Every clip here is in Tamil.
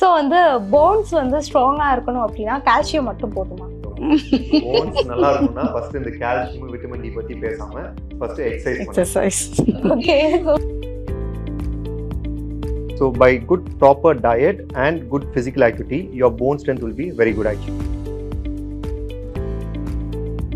ஸோ வந்து போன்ஸ் வந்து ஸ்ட்ராங்கா இருக்கணும் அப்படின்னா கால்சியம் மட்டும் போதுமா? போன்ஸ் நல்லா இருக்கும்னா ஃபர்ஸ்ட் இந்த கால்சியம் விட்டமின் டி பத்தி பேசாம first exercise okay. So by good proper diet and good physical activity, your bone strength will be very good actually.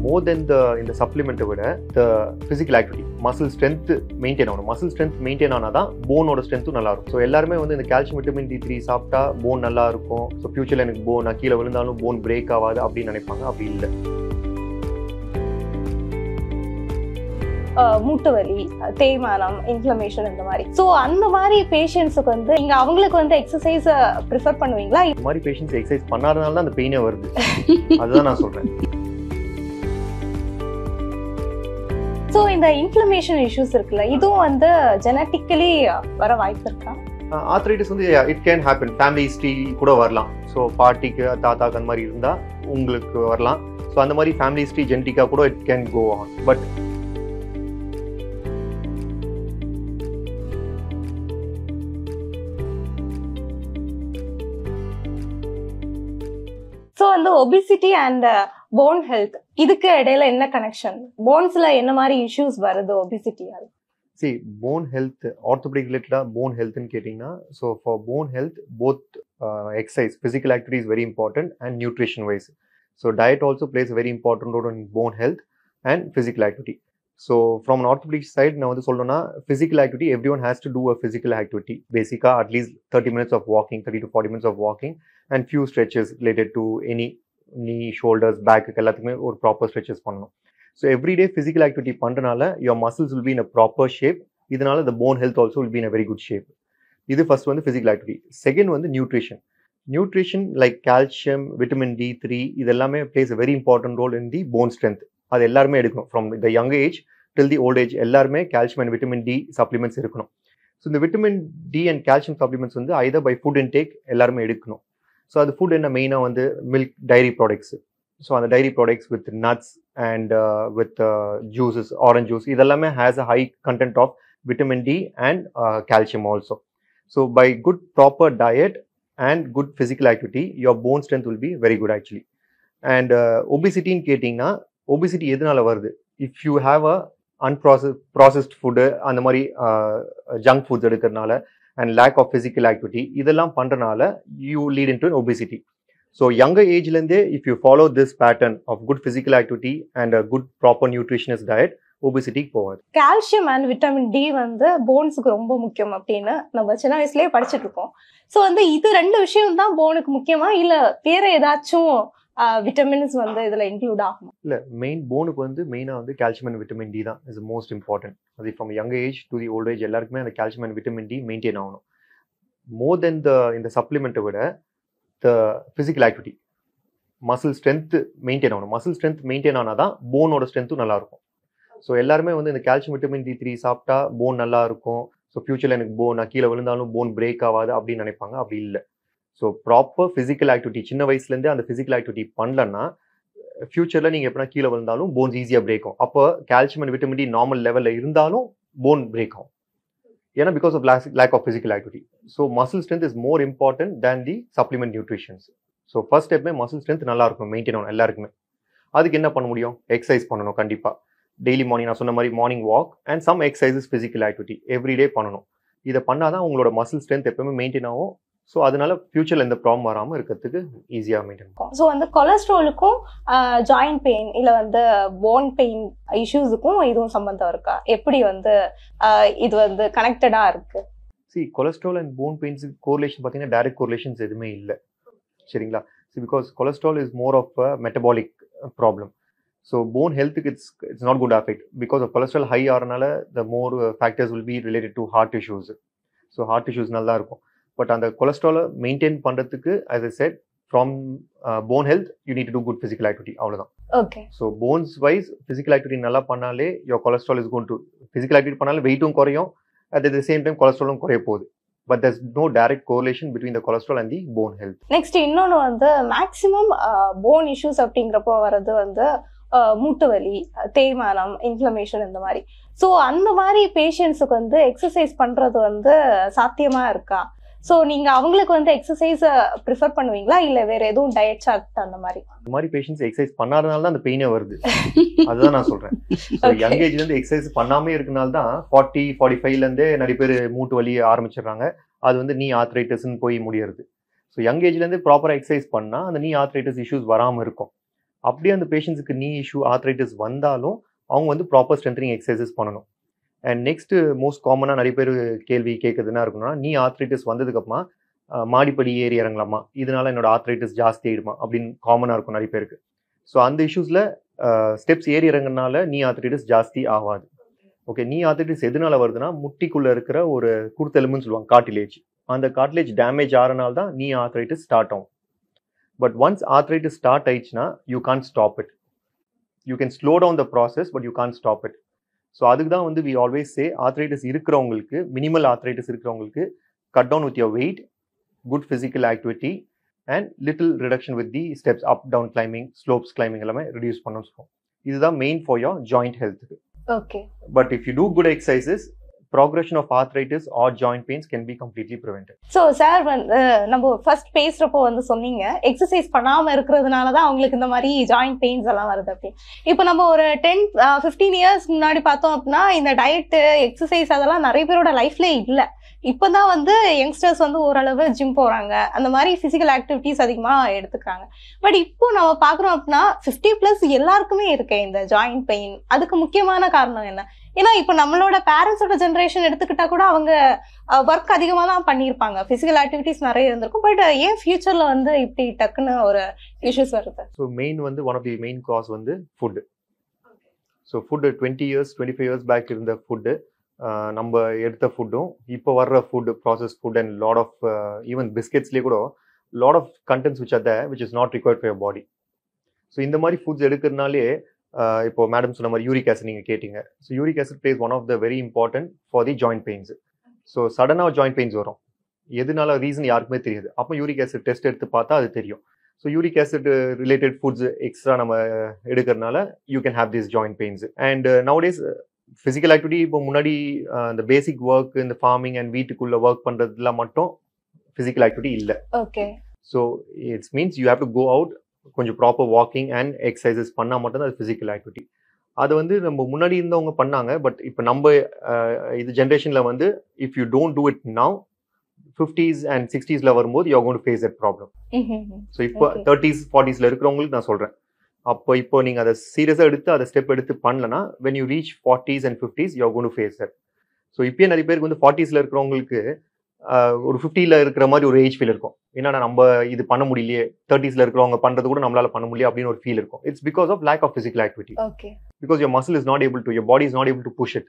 More than in the supplement விட the physical activity, muscle strength maintain ஆகணும். muscle strength maintain ஆனாதான் போனோட ஸ்ட்ரென்த்தும் நல்லா இருக்கும். ஸோ எல்லாருமே வந்து இந்த கால்சியம் விட்டமின் D3 சாப்பிட்டா போன் நல்லா இருக்கும், ஸோ ஃபியூச்சரில் எனக்கு நான் கீழே விழுந்தாலும் போன் பிரேக் ஆகாது அப்படின்னு நினைப்பாங்க. அப்படி இல்லை. மூட்டு வலி, தேய்மானம், இன்ஃப்ளமேஷன் இந்த மாதிரி. ஸோ அந்த மாதிரி பேஷண்ட்ஸுக்கு வந்து நீங்க அவங்களுக்கு வந்து எக்ஸசைஸ் ப்ரிஃபர் பண்ணுவீங்களா? இந்த மாதிரி பேஷண்ட்ஸ் எக்ஸசைஸ் பண்ணாதனால தான் அந்த பெயினே வருது. அதுதான் நான் சொல்றேன். ஸோ இந்த இன்ஃப்ளமேஷன் இஷ்யூஸ் இருக்குல்ல, இதுவும் வந்து ஜெனட்டிக்கலி வர வாய்ப்பு இருக்கா? ஆர்த்ரைட்டிஸ் வந்து it can happen, family history கூட வரலாம். ஸோ பாட்டிக்கு தாத்தாக்கு அந்த மாதிரி இருந்தால் உங்களுக்கு வரலாம். ஸோ அந்த மாதிரி ஃபேமிலி ஹிஸ்ட்ரி ஜெனட்டிக்காக கூட it can go on. But so வந்து ஒபிசிட்டி அண்ட் போன் ஹெல்த் இதுக்கு இடையில என்ன கனெக்ஷன்? போன்ஸ்ல என்ன மாதிரி இஷ்யூஸ் வருது ஒபிசிட்டியால? See, bone health, orthopedic related bone health ன்னு கேட்டிங்கன்னா, so for bone health, both exercise, physical activity is very important and nutrition wise. So diet also plays a very important role in bone health and physical activity. So from an orthopedic side, நான் வந்து சொல்லணும்னா physical activity, everyone has to do a physical activity. Basically, at least 30 minutes of walking, 30 to 40 minutes of walking and few stretches related to any knee, shoulders, back, எல்லாத்துக்குமே ஒரு ப்ராப்பர் ஸ்ட்ரெச்சஸ் பண்ணணும். ஸோ எவ்ரிடே ஃபிசிக்கல் ஆக்டிவிட்டி பண்ணுறனால your muscles will be in a proper shape. இதனால the bone health also will be in a very good shape. இது ஃபர்ஸ்ட் வந்து ஃபிசிக்கல் ஆக்டிவிட்டி. செகண்ட் வந்து nutrition like calcium, vitamin D3 இது எல்லாமே plays a very important role in the bone strength. அது எல்லாருமே எடுக்கணும். From the young age till the old age எல்லாருமே calcium and vitamin D supplements இருக்கணும். ஸோ இந்த vitamin D and calcium supplements வந்து ஐதர் பை ஃபுட் இன்டேக் எல்லாருமே எடுக்கணும். ஸோ அது ஃபுட் என்ன மெயினாக வந்து மில்க், டைரி ப்ராடக்ட்ஸ். ஸோ அந்த dairy products with nuts and with juices, orange juice இதெல்லாமே has a high content of vitamin D and calcium also. So by good proper diet and good physical activity your bone strength will be very good actually. And ஒபிசிட்டின்னு கேட்டிங்கன்னா, ஒபிசிட்டி எதனால வருது? If you have a processed food, அந்த மாதிரி ஜங்க் ஃபுட்ஸ் எடுக்கிறதுனால and lack of physical activity இதெல்லாம் பண்றனால you lead into an obesity. So younger age லந்தே if you follow this pattern of good physical activity and a good proper nutritionist diet, obesity போகாது. கால்சியம் அண்ட் விட்டமின் டி வந்து போன்ஸுக்கு ரொம்ப முக்கியம் அப்படின்னு நம்ம சின்ன வயசுலயே படிச்சுட்டு இருக்கோம். ஸோ வந்து இது ரெண்டு விஷயம் தான் போனுக்கு முக்கியமா, இல்ல வேற ஏதாச்சும் விட்டமின்ஸ் வந்து இதுல இன்க்ளூட் ஆகும்? இல்ல, மெயின் போனுக்கு வந்து மெயினா வந்து கால்சியம் அண்ட் விட்டமின் டி தான் இஸ் மோஸ்ட் இம்பார்ட்டன்ட். அது from young age to the old age எல்லாருக்குமே அந்த calcium and vitamin D maintain ஆகணும். மோர் தென் இந்த சப்ளிமெண்ட்டை விட the physical activity, muscle strength maintain ஆகணும். மசில் ஸ்ட்ரென்த் மெயின்டைன் ஆனால் தான் போனோட ஸ்ட்ரென்த்தும் நல்லா இருக்கும். ஸோ எல்லாருமே வந்து இந்த கால்சியம் விட்டமின் D3 சாப்பிட்டா போன் நல்லா இருக்கும், ஸோ ஃபியூச்சரில் எனக்கு நான் கீழே விழுந்தாலும் போன் பிரேக் ஆகாது அப்படின்னு நினைப்பாங்க. அப்படி இல்லை. ஸோ ப்ராப்பர் ஃபிசிக்கல் ஆக்டிவிட்டி சின்ன வயசுலேருந்தே அந்த ஃபிசிக்கல் ஆக்டிவிட்டி பண்ணலன்னா ஃபியூச்சரில் நீங்கள் எப்படின்னா கீழே விழுந்தாலும் போன்ஸ் ஈஸியாக பிரேக் ஆகும். அப்போ calcium and vitamin D normal லெவலில் இருந்தாலும் போன் பிரேக் ஆகும். ஏன்னா because of lack of physical activity. So muscle strength is more important than the supplement nutritions. So first ஸ்டெப்மே மசில் ஸ்ட்ரென்த் நல்லா இருக்கும், மெயின்டைன் ஆகணும் எல்லாருக்குமே. அதுக்கு என்ன பண்ண முடியும்? எக்ஸசைஸ் பண்ணணும் கண்டிப்பாக. டெய்லி மார்னிங் நான் சொன்ன மாதிரி morning walk and some exercises physical activity everyday பண்ணணும். இதை பண்ணாதான் உங்களோட மசில் ஸ்ட்ரென்த் எப்பவுமே மெயின்டைன் ஆகும். ஸோ அதனால ஃபியூச்சர்ல எந்த ப்ராப்ளம் வராமல் இருக்கிறதுக்கு ஈஸியாக மெயின்டைன் பண்ணும். ஸோ வந்து கொலஸ்ட்ராலுக்கும் ஜாயிண்ட் பெயின் இல்லை வந்து போன் பெயின் இஷ்யூஸுக்கும் இதுவும் சம்பந்தம் இருக்கா? எப்படி வந்து இது வந்து கனெக்டடா இருக்கு? கொலஸ்ட்ரால் அண்ட் போன் பெயின்ஸுக்கு கோரிலேஷன் பார்த்தீங்கன்னா டைரக்ட் கோரிலேஷன்ஸ் எதுவுமே இல்லை, சரிங்களா? Because cholesterol is more of a metabolic problem. So bone ஹெல்த்துக்கு it's not good affect. Because of cholesterol high ஆகிறனால the more factors will be related to heart issues. So heart issues நல்லா இருக்கும். பட் அந்த கொலஸ்ட்ராலை மெயின்டைன் பண்ணுறதுக்கு as I said from bone health you need to do good physical activity. அவ்வளோதான். Okay. So bones wise physical activity நல்லா பண்ணாலே your cholesterol is going to physical activity பண்ணாலே வெயிட்டும் குறையும், at the same time கொலஸ்ட்ராலும் குறைய போகுது. But there's no direct correlation between the cholesterol and the bone health. Next இன்னொன்று வந்து மேக்ஸிமம் போன் இஷ்யூஸ் அப்படிங்கிறப்போ வர்றது வந்து மூட்டு வலி, தேய்மானம், இன்ஃப்ளமேஷன் இந்த மாதிரி. ஸோ அந்த மாதிரி பேஷண்ட்ஸுக்கு வந்து எக்ஸசைஸ் பண்றது வந்து சாத்தியமா இருக்கா? ஸோ நீங்க அவங்களுக்கு வந்து எக்ஸசைஸ் ப்ரிஃபர் பண்ணுவீங்களா இல்ல வேற எதுவும் டயட் சார்ட் அந்த மாதிரி? இந்த மாதிரி பேஷண்ட்ஸ் எக்ஸசைஸ் பண்ணாதனால தான் அந்த பெயினே வருது. அதுதான் நான் சொல்றேன். ஸோ யங் ஏஜ்ல இருந்து எக்ஸசைஸ் பண்ணாமே இருக்கனால தான் 40-45ல இருந்தே நிறைய பேர் மூட்டு வலி ஆரம்பிச்சிடுறாங்க. அது வந்து நீ ஆர்த்ரைட்டிஸ்ன்னு போய் முடியறது. ஸோ யங் ஏஜ்ல இருந்து ப்ராப்பரா எக்ஸசைஸ் பண்ணா அந்த நீ ஆர்த்ரைட்டிஸ் இஷ்யூஸ் வராம இருக்கும். அப்படியே அந்த பேஷண்ட்ஸுக்கு நீ இஷ்யூ ஆர்த்ரைட்டிஸ் வந்தாலும் அவங்க வந்து ப்ராப்பர் ஸ்ட்ரென்த்னிங் எக்ஸசைசஸ் பண்ணணும். அண்ட் நெக்ஸ்ட் மோஸ்ட் காமனாக நிறைய பேர் கேள்வி கேட்குறதுனா இருக்கணும்னா, நீ ஆர்த்ரைட்டிஸ் வந்ததுக்கப்புறமா மாடிப்படி ஏறி இறங்கலாமா, இதனால என்னோட ஆர்த்ரைட்டிஸ் ஜாஸ்தி ஆயிடுமா அப்படின்னு காமனாக இருக்கும் நிறைய பேருக்கு. ஸோ அந்த இஷ்யூஸில் ஸ்டெப்ஸ் ஏறி இறங்குறதுனால நீ ஆர்த்ரைட்டிஸ் ஜாஸ்தி ஆகாது. ஓகே, நீ ஆர்த்ரைட்டிஸ் எதனால வருதுன்னா முட்டிக்குள்ளே இருக்கிற ஒரு குருத்தெலும்புன்னு சொல்லுவாங்க, கார்டிலேஜ். அந்த கார்டிலேஜ் டேமேஜ் ஆகிறனால தான் நீ ஆர்த்ரைட்டிஸ் ஸ்டார்ட் ஆகும். பட் ஒன்ஸ் ஆர்த்ரைட்டிஸ் ஸ்டார்ட் ஆயிடுச்சுன்னா you can't stop it. You can slow down the process but you can't stop it. So அதுக்கு தான் வந்து வி ஆல்வேஸ் சே ஆர்த்ரைட்டிஸ் இருக்கிறவங்களுக்கு, மினிமல் ஆர்த்ரைட்டிஸ் இருக்கிறவங்களுக்கு cut down with your weight, good physical activity and little reduction with the steps, up down climbing, slopes climbing எல்லாமே ரெடியூஸ் பண்ணணும்னு சொல்லுவோம். இதுதான் மெயின் ஃபார் யோர் ஜாயிண்ட் ஹெல்த்துக்கு. Okay. But if you do good exercises, progression of arthritis or joint pains can be completely prevented. So sir வந்து நம்ம ஃபர்ஸ்ட் பேசுறப்போ வந்து சொன்னீங்க எக்ஸசைஸ் பண்ணாம இருக்கிறதுனால தான் அவங்களுக்கு இந்த மாதிரி ஜாயிண்ட் பெயின்ஸ் எல்லாம் வருது அப்படி. இப்போ நம்ம ஒரு 10-15 இயர்ஸ் முன்னாடி பார்த்தோம் அப்படின்னா இந்த டயட்டு எக்ஸசைஸ் அதெல்லாம் நிறைய பேரோட லைஃப்ல இல்ல. இப்போதான் வந்து யங்ஸ்டர்ஸ் வந்து ஓரளவு ஜிம் போறாங்க, அந்த மாதிரி பிசிக்கல் ஆக்டிவிட்டிஸ் அதிகமா எடுத்துக்கிறாங்க. பட் இப்போ நம்ம பாக்குறோம் அப்படின்னா 50+ எல்லாருக்குமே இருக்கு இந்த ஜாயிண்ட் பெயின். அதுக்கு முக்கியமான காரணம் என்ன? ஏன்னா இப்போ நம்மளோட பேரண்ட்ஸோட ஜென்ரேஷன் எடுத்துக்கிட்டா கூட அவங்க ஒர்க் அதிகமா தான் பண்ணியிருப்பாங்க, பிசிக்கல் ஆக்டிவிட்டிஸ் நிறைய இருந்திருக்கும். பட் ஏன் ஃபியூச்சர்ல வந்து இப்படி டக்குன்னு ஒரு இஷ்யூஸ் வருது? ஸோ மெயின் வந்து one of the main cause வந்து food. So food 20 years 25 years back இருந்த ஃபுட்டு, நம்ம எடுத்த ஃபுட்டும் இப்போ வர்ற food, processed food and lot of even பிஸ்கெட்ஸ்லேயே கூட lot of contents which are there which is not required for your body. So இந்த மாதிரி ஃபுட்ஸ் எடுக்கிறதுனாலே இப்போ மேடம் சொன்ன மாதிரி யூரிக் ஆசிட் நீங்கள் கேட்டீங்க. So uric acid plays one of the very important for the joint pains. So சடனாக ஜாயிண்ட் பெயின்ஸ் வரும், எதனால ரீசன் யாருக்குமே தெரியாது. அப்போ யூரிக் ஆசிட் டெஸ்ட் எடுத்து பார்த்தா அது தெரியும். So uric acid related foods extra நம்ம எடுக்கிறதுனால you can have this joint pains. And nowadays physical activity இப்போ முன்னாடி இந்த பேசிக் ஒர்க், இந்த ஃபார்மிங் அண்ட் வீட்டுக்குள்ள ஒர்க் பண்ணுறதுல மட்டும் ஃபிசிக்கல் ஆக்டிவிட்டி இல்லை. Okay. So it's means you have to go out, கொஞ்சம் ப்ராப்பர் வாக்கிங் அண்ட் எக்ஸசைசஸ் பண்ணால் மட்டும்தான் அது ஃபிசிக்கல் ஆக்டிவிட்டி. அது வந்து நம்ம முன்னாடி இருந்தவங்க பண்ணாங்க. பட் இப்போ நம்ம இது ஜென்ரேஷனில் வந்து if you don't do it now 50s and 60sல வரும்போது you are going to face that problem. So இப்போ 30s 40sல இருக்கிறவங்களுக்கு நான் சொல்கிறேன், இப்போ நீங்கள் அதை சீரியஸாக எடுத்து அதை ஸ்டெப் எடுத்து பண்ணலன்னா when you reach 40s and 50s you are going to face that. So இப்போயே நிறைய பேருக்கு வந்து 40sல இருக்கிறவங்களுக்கு ஒரு 50ல இருக்கிற மாதிரி ஒரு ஏஜ் ஃபீல் இருக்கும். ஏன்னா நம்ம இது பண்ண முடியலையே, 30sல இருக்கிறவங்க பண்றது கூட நம்மளால பண்ண முடியல அப்படின்னு ஒரு ஃபீல் இருக்கும். It's because of lack of physical activity. Okay. Because your muscle is not able to, your body is not able to push it.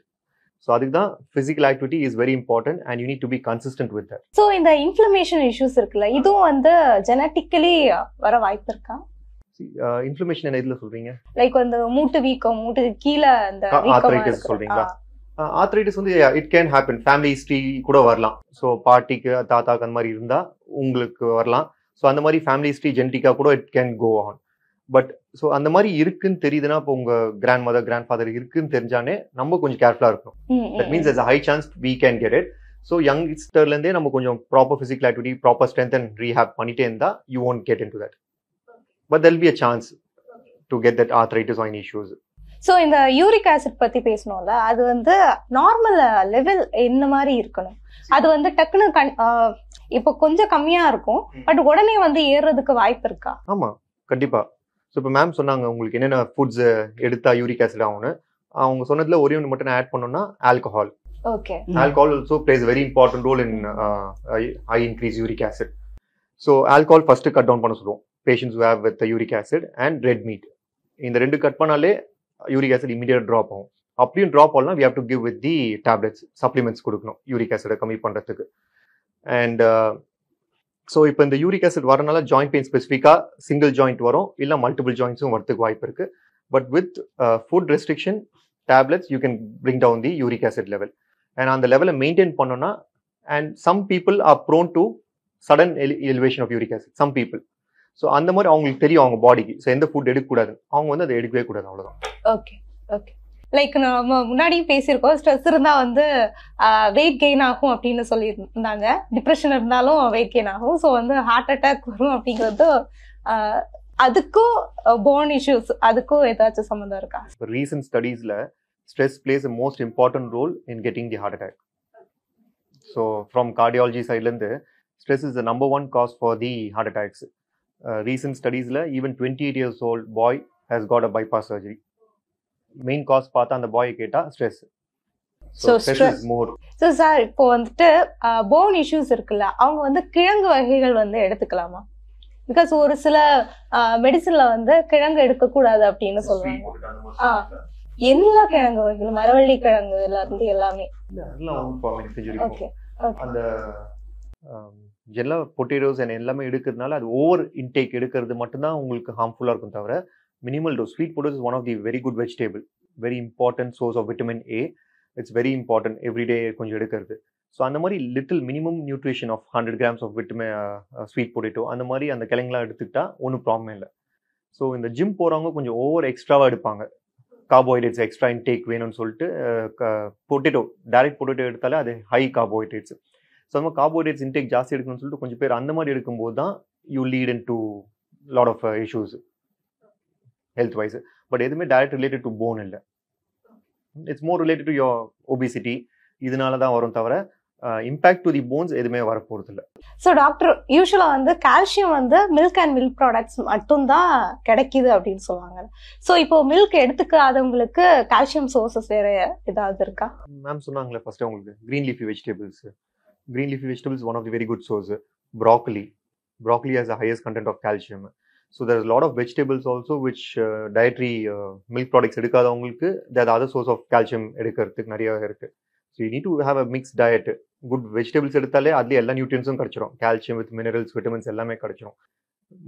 So அதுக்கு தான் physical activity is very important and you need to be consistent with that. So இந்த இன்ஃப்ளமேஷன் இஷ்யூஸ் இருக்குல்ல, இதுவும் வந்து ஜெனட்டிக்கலி வர வாய்ப்பு இருக்கா? இன்ஃப்ளமேஷன் என்ன இதுல சொல்றீங்க? லைக் வந்து மூட்டு வீக்கம், மூட்டு கீழே அந்த ஆர்த்ரைட்டிஸ் சொல்றீங்களா? ஆர்த்ரைட்டிஸ் வந்து it can happen, family history கூட வரலாம். ஸோ பாட்டிக்கு தாத்தாக்கு அந்த மாதிரி இருந்தால் உங்களுக்கு வரலாம். ஸோ அந்த மாதிரி ஃபேமிலி ஹிஸ்ட்ரி ஜெனட்டிக்காக கூட it can go on. But so அந்த மாதிரி இருக்குன்னு தெரியுதுன்னா, இப்போ உங்கள் கிராண்ட் மதர் கிராண்ட் ஃபாதர் இருக்குன்னு தெரிஞ்சானே நம்ம கொஞ்சம் கேர்ஃபுல்லாக இருக்கணும். That means there's a high chance we can get it. ஸோ யங்ஸ்டர்லேருந்தே நம்ம கொஞ்சம் proper physical activity, proper strength and rehab பண்ணிட்டே இருந்தால் you won't get into that. But there'll be a chance to get that arthritis or any issues. So இந்த யூரிக் ஆசிட் பத்தி பேசணும்ல, அது வந்து நார்மல் லெவல் என்ன மாதிரி இருக்கணும்? அது வந்து டக்குன்னு இப்போ கொஞ்சம் கம்மியா இருக்கும், பட் உடனே வந்து ஏறுறதுக்கு வாய்ப்பு இருக்கா? ஆமா, கண்டிப்பா. ஸோ இப்போ மேம் சொன்னாங்க உங்களுக்கு என்னென்ன ஃபுட்ஸ் எடுத்தா யூரிக் ஆசிட் ஆகும்னு. அவங்க சொன்னதுல ஒரே ஒன்று மட்டும் ஆட் பண்ணோம்னா alcohol. Okay. Alcohol also plays very important role in high increase uric acid. So alcohol first cut down பண்ண சொல்லுவோம் patients have with uric acid and red meat. இந்த ரெண்டு கட் பண்ணாலே யூரிக் ஆசிட் இமீடியட் ட்ராப் ஆகும். அப்படியும் ட்ராப் ஆகலாம், we have to give with the tablets, supplements கொடுக்கணும் யூரிக் ஆசிடை கம்மி பண்ணுறதுக்கு. அண்ட் ஸோ இப்போ இந்த யூரிக் ஆசிட் வரனால ஜாயிண்ட் பெயின் ஸ்பெசிஃபிக்காக சிங்கிள் ஜாயிண்ட் வரும், இல்லை மல்டிபிள் ஜாயிண்ட்ஸும் வரதுக்கு வாய்ப்பு இருக்குது. But with food restriction tablets you can bring down the uric acid level. And அந்த லெவலை மெயின்டைன் பண்ணோன்னா, and some people are prone to sudden elevation of uric acid, some people. So அந்த மாதிரி அவங்களுக்கு தெரியும் அவங்க பாடிக்கு, ஸோ எந்த ஃபுட் எடுக்கக்கூடாது, அவங்க வந்து அதை எடுக்கவே கூடாது, அவ்வளோதான். ஓகே. ஓகே. லைக் நம்ம முன்னாடியும் பேசியிருக்கோம், ஸ்ட்ரெஸ் இருந்தா வந்து வெயிட் கெயின் ஆகும் அப்படின்னு சொல்லியிருந்தாங்க. டிப்ரெஷன் இருந்தாலும் வெயிட் கெயின் ஆகும். ஸோ வந்து ஹார்ட் அட்டாக் வரும் அப்படிங்கிறது அதுக்கும் போன் இஷ்யூஸ் அதுக்கும் ஏதாச்சும் சம்மந்தம் இருக்கா? ரீசன்ட் ஸ்டடீஸ்ல stress plays a most important role in getting the heart attack. So from cardiology side lende stress is the number one cause for the heart attacks. Recent studies la even 28 years old boy has got a bypass surgery. Main cause பார்த்தா அந்த boy கேட்டா stress. So stress is more. So sir இப்போ வந்துட்டு போன் இஷ்யூஸ் இருக்குல்ல, அவங்க வந்து கிழங்கு வகைகள் வந்து எடுத்துக்கலாமா? பிகாஸ் ஒரு சில மெடிசன்ல வந்து கிழங்கு எடுக்கக்கூடாது அப்படின்னு சொல்லுவாங்க. எல்லா கிழங்கு வகைகள், மரவள்ளி கிழங்குல இருந்து எல்லாமே அந்த எல்லா பொட்டேட்டோஸ் எல்லாமே எடுக்கிறதுனால அது ஓவர் இன்டேக் எடுக்கிறது மட்டும்தான் உங்களுக்கு ஹார்ம்ஃபுல்லா இருக்கும் தவிர minimal dose. Sweet potato is one of the very good vegetable, very important source of vitamin A. It's very important everyday கொஞ்சம் எடுக்கிறது. ஸோ அந்த மாதிரி little minimum nutrition of 100 grams of vitamin sweet potato அந்த மாதிரி அந்த கிழங்குலாம் எடுத்துக்கிட்டா ஒன்றும் ப்ராப்ளம் இல்லை. ஸோ இந்த ஜிம் போகிறவங்க கொஞ்சம் ஓவர் எக்ஸ்ட்ராவாக எடுப்பாங்க, கார்போஹைட்ரேட்ஸ் எக்ஸ்ட்ரா இன்டேக் வேணும்னு சொல்லிட்டு பொட்டேட்டோ டைரக்ட் பொட்டேட்டோ எடுத்தாலே அது ஹை கார்போஹைட்ரேட்ஸ். ஸோ நம்ம கார்போஹைட்ரேட்ஸ் இன்டேக் ஜாஸ்தி எடுக்கணும்னு சொல்லிட்டு கொஞ்சம் பேர் அந்த மாதிரி எடுக்கும்போது தான் you lead into lot of issues health wise. But எதுவுமே டைரக்ட் ரிலேட்டட் டு போன் இல்லை, it's more related to your obesity. இதனால தான் வரும் தவிர இம்பாக்ட் டு தி போன்ஸ் எதுவுமே வரப்போறது இல்லை. ஸோ டாக்டர், யூஸ்வலா வந்து கால்சியம் வந்து மில்க் அண்ட் மில்க் ப்ராடக்ட்ஸ் மட்டும்தான் கிடைக்குது அப்படின்னு சொல்லுவாங்க. ஸோ இப்போ மில்க் எடுத்துக்காதவங்களுக்கு கால்சியம் சோர்சஸ் வேற ஏதாவது இருக்கா? மேம் சொன்னாங்களே ஃபர்ஸ்ட் உங்களுக்கு green leafy vegetables. Green leafy vegetables one of the very good source. Broccoli has the highest content of calcium. So there is a lot of vegetables also which dietary milk products எடுக்காதவங்களுக்கு there are other source of calcium எடுக்கிறதுக்கு நிறைய இருக்கு. So you need to have a mixed diet. Good vegetables எடுத்தாலே அதுல எல்லா நியூட்ரியன்ஸும் கிடைச்சிரும், கால்சியம் வித் மினரல்ஸ் விட்டமின்ஸ் எல்லாமே கிடைச்சிரும்.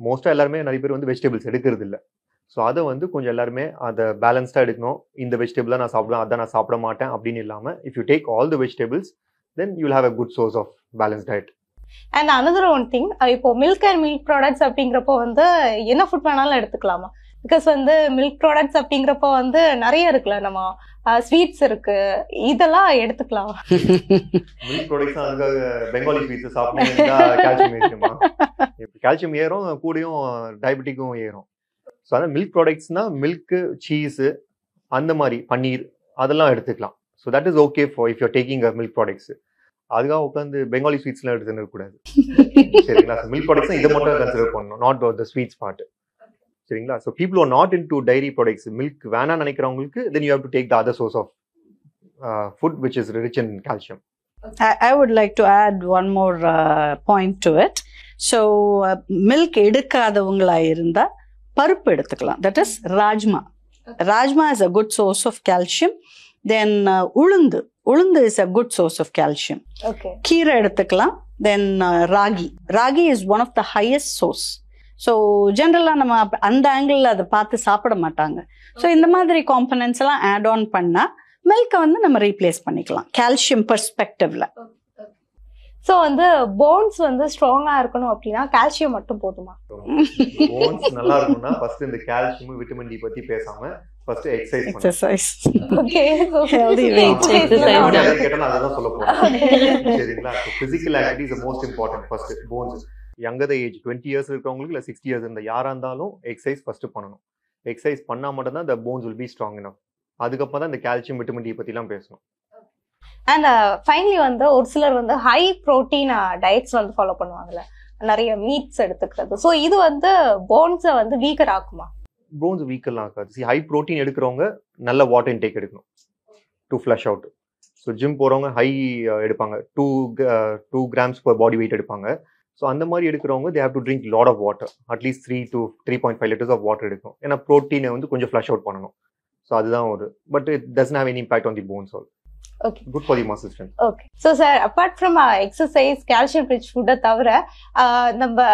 மோஸ்டா எல்லாருமே நிறைய பேர் வந்து வெஜிடபிள்ஸ் எடுக்கிறது இல்லை. ஸோ அதை வந்து கொஞ்சம் எல்லாருமே அதை பேலன்ஸ்டாக எடுக்கணும். இந்த வெஜிடபிள் தான் நான் சாப்பிடுவேன், அதான் நான் சாப்பிட மாட்டேன் அப்படின்னு இல்லாமல் if you take all the vegetables then you'll have a good source of balanced diet. And another one thing, இப்போ மில்க் அண்ட் மில்க் ப்ராடக்ட்ஸ் அப்படிங்கிறப்போ வந்து என்ன ஃபுட் வேணாலும் எடுத்துக்கலாமா? பிகாஸ் வந்து மில்க் ப்ராடக்ட்ஸ் அப்படிங்கிறப்போ வந்து நிறைய இருக்குல்ல, நம்ம ஸ்வீட்ஸ் இருக்கு, இதெல்லாம் எடுத்துக்கலாமா? மில்க் ப்ராடக்ட்ஸ் அதுக்காக பெங்காலி ஸ்வீட்ஸ் சாப்பிட்டீங்கன்னா கால்சியம் ஏறுமா? கால்சியம் ஏறும், கூடயும் டயபெட்டிக்கும் ஏறும். ஸோ அதான் மில்க் ப்ராடக்ட்ஸ்னா மில்க், சீஸ், அந்த மாதிரி பன்னீர் அதெல்லாம் எடுத்துக்கலாம். So that is okay for if your taking milk products. அதுக்காக உட்காந்து பெங்காலி ஸ்வீட்ஸ்லாம் எடுத்துன்னு இருக்கக்கூடாது, சரிங்களா? மில்க் ப்ராடக்ட்ஸ் இதை மட்டும் கன்சிடர் பண்ணணும், நாட் த ஸ்வீட்ஸ் பார்ட், சரிங்களா? So people are not into dairy products, milk வேணாம்னு நினைக்கிறவங்களுக்கு then you have to take the other source of food which is rich in calcium. I would like to add one more point to it. So milk எடுக்காதவங்களா இருந்தா பருப்பு எடுத்துக்கலாம், that is rajma. Rajma is a good source of calcium. Then ulundu is a good source of calcium. Okay. கீரை எடுத்துக்கலாம். Then ragi is one of the highest source. So ஜென்ரலா நம்ம அந்த ஆங்கிள் அதை பார்த்து சாப்பிட மாட்டாங்க. ஸோ இந்த மாதிரி காம்பனன்ட்ஸ் எல்லாம் ஆட் ஆன் பண்ணா மில்கை வந்து நம்ம ரீப்ளேஸ் பண்ணிக்கலாம் கால்சியம் பெர்ஸ்பெக்டிவ்ல. ஸோ வந்து போன்ஸ் வந்து ஸ்ட்ராங்கா இருக்கணும் அப்படின்னா கால்சியம் மட்டும் போதுமா? போன்ஸ் நல்லா இருக்கணும்னா ஃபர்ஸ்ட் இந்த கால்சியம் விட்டமின் டி பத்தி பேசாம first exercise. Okay, healthy weight exercise கேட்டா அதான் சொல்ல போறேன், சரிங்களா? So physical activity is the most important. First bones younger age 20 years இருக்கவங்களுக்கு இல்ல 60 years இருந்த யாரா இருந்தாலும் எக்சர்சைஸ் ஃபர்ஸ்ட் பண்ணணும். எக்சர்சைஸ் பண்ணா மட்டும் தான் the bones will be strong enough. அதுக்கப்புறம் தான் இந்த கால்சியம் விட்டமின் டி பத்தி எல்லாம் பேசணும். அண்ட் ஃபைனலி வந்து ஒரு சிலர் வந்து ஹை ப்ரோட்டீன் டயட்ஸ் வந்து ஃபாலோ பண்ணுவாங்கல்ல, நிறைய மீட்ஸ் எடுத்துக்கிறது. ஸோ இது வந்து போன்ஸை வந்து வீக்கர் ஆக்குமா? போன்ஸ் வீக்கர்லாம் ஆகாது. ஹை ப்ரோட்டீன் எடுக்கிறவங்க நல்ல வாட்டர் இன்டேக் எடுக்கணும் to flush out. So gym போகிறவங்க ஹை எடுப்பாங்க, 2 grams per body weight எடுப்பாங்க. ஸோ அந்த மாதிரி எடுக்கிறவங்க they have to drink lot of water, at least 3 to 3.5 liters of water எடுக்கும். ஏன்னா ப்ரோட்டீனை வந்து கொஞ்சம் ஃப்ளஷ் அவுட் பண்ணணும். ஸோ அதுதான் ஒரு, but it doesn't have any impact on the bones all. Okay. Good for the muscle strength. Okay. So sir, apart from exercise, calcium rich food தவிர நம்ம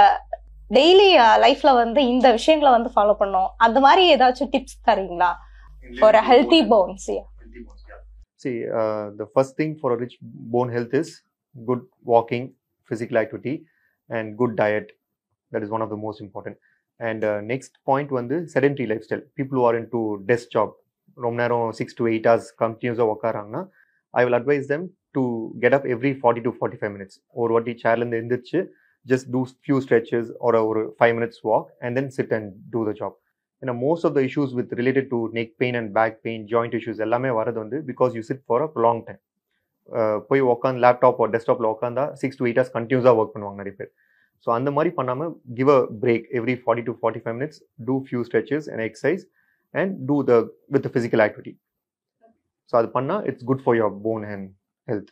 டெய்லி லைஃப்ல வந்து இந்த விஷயங்களை வந்து ஃபாலோ பண்ணோம், அந்த மாதிரி ஏதாச்சும் டிப்ஸ் தரீங்களா for a healthy bones? Yeah. See, the first thing for a rich bone health is good walking, physical activity and good diet. That is one of the most important. And next point வந்து sedentary lifestyle. People who are into desk job, ரொம்ப நேரம் 6 to 8 hours கண்டினியூஸாக உட்காராங்கன்னா I will advise them to get up every 40 to 45 minutes. ஒரு வாட்டி சேர்லேருந்து எழுந்திரிச்சு just do few stretches or a 5 minutes walk and then sit and do the job. And most of the issues with related to neck pain and back pain, joint issues எல்லாமே வரது வந்து because you sit for a long time. போய் உட்காந்து லேப்டாப் ஒரு டெஸ்க்டாப்பில் உட்காந்தா 6 to 8 hours கண்டினியூஸாக ஒர்க் பண்ணுவாங்க நிறைய பேர். ஸோ அந்த மாதிரி பண்ணாமல் give a break every 40 to 45 minutes, do few stretches and exercise and do with the physical activity. So அது பண்ணால் it's good for your bone and health.